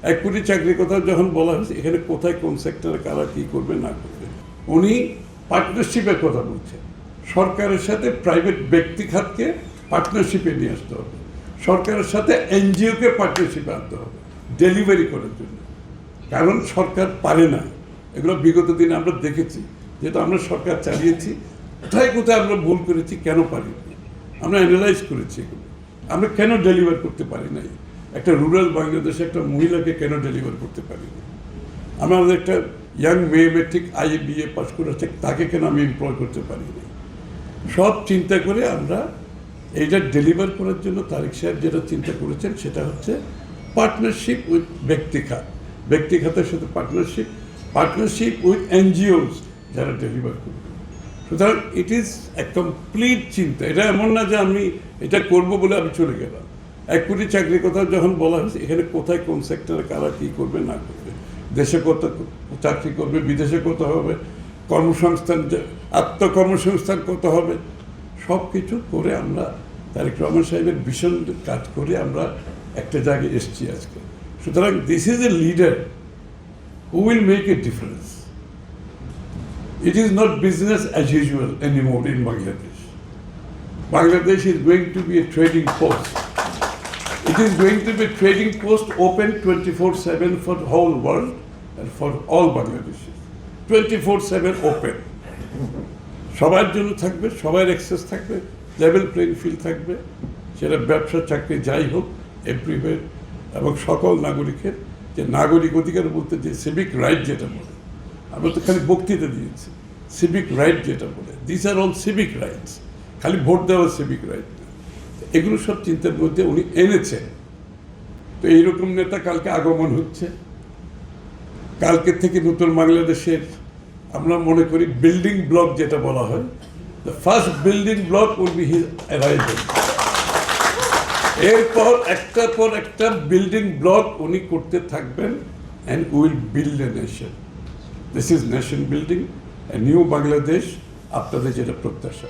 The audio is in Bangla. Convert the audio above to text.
এক কোটি চাকরির কথা যখন বলা হয়েছে, এখানে কোথায় কোন সেক্টরে কারা কি করবে না করবে, উনি পার্টনারশিপের কথা বলছেন। সরকারের সাথে প্রাইভেট ব্যক্তি খাতকে পার্টনারশিপে নিয়ে আসতে হবে, সরকারের সাথে এনজিওকে পার্টনারশিপে আনতে হবে ডেলিভারি করার জন্য। কারণ সরকার পারে না, এগুলো বিগত দিনে আমরা দেখেছি। যেহেতু আমরা সরকার চালিয়েছি, কোথায় কোথায় আমরা ভুল করেছি, কেন পারি, আমরা অ্যানালাইজ করেছি এগুলো। আমরা কেন ডেলিভার করতে পারি নাই, একটা রুরাল বাংলাদেশে একটা মহিলাকে কেন ডেলিভার করতে পারি না, আমাদের একটা ইয়াং মেয়ে মেট্রিক IABA পাস করে আছে, তাকে কেন আমি এমপ্লয় করতে পারি না। সব চিন্তা করে আমরা এইটা ডেলিভার করার জন্য তারেক সাহেব যেটা চিন্তা করেছেন সেটা হচ্ছে পার্টনারশিপ উইথ ব্যক্তিখাত, ব্যক্তিখাতের সাথে পার্টনারশিপ উইথ NGOs যারা ডেলিভার করবে। সুতরাং ইট ইজ এ কমপ্লিট চিন্তা। এটা এমন না যে আমি এটা করব বলে আমি চলে গেলাম। এক কোটি চাকরির কথা যখন বলা হয়েছে, এখানে কোথায় কোন সেক্টরে কারা কী করবে না করবে, দেশে কত চাকরি করবে, বিদেশে কত হবে, কর্মসংস্থান আত্মকর্মসংস্থান কত হবে, সব কিছু করে আমরা তারেক রহমান সাহেবের ভীষণ কাজ করে আমরা একটা জায়গায় এসেছি আজকে। সুতরাং this is a leader who will make a difference. It is not business as usual anymore in Bangladesh. Bangladesh is going to be a trading post. It is going to be a trading post open 24/7 for the whole world and for all Bangladeshis. 24/7 open. সবার জন্য থাকবে, সবার অ্যাক্সেস থাকবে, লেভেল প্লেইং ফিল্ড থাকবে, সেটা ব্যবসা চাকরি যাই হোক, এভরিওয়্যার, এবং সকল নাগরিকের যে নাগরিক অধিকার বলতে যে সিভিক রাইট যেটা বলে, আমরা তো খালি বক্তৃতা দিয়েছি, সিভিক রাইট যেটা বলে, this are all civic rights, খালি ভোট দেওয়ার সিভিক রাইট না। এগুলো সব চিন্তার মধ্যে উনি এনেছেন। তো এইরকম নেতা কালকে আগমন হচ্ছে। কালকে থেকে নতুন বাংলাদেশের আমরা মনে করি বিল্ডিং ব্লক যেটা বলা হয়, the first building block will be his arrival. এরপর একটার পর একটা বিল্ডিং ব্লক উনি করতে থাকবেন, and will build a nation. This is nation building, a new Bangladesh, আপনাদের যেটা প্রত্যাশা।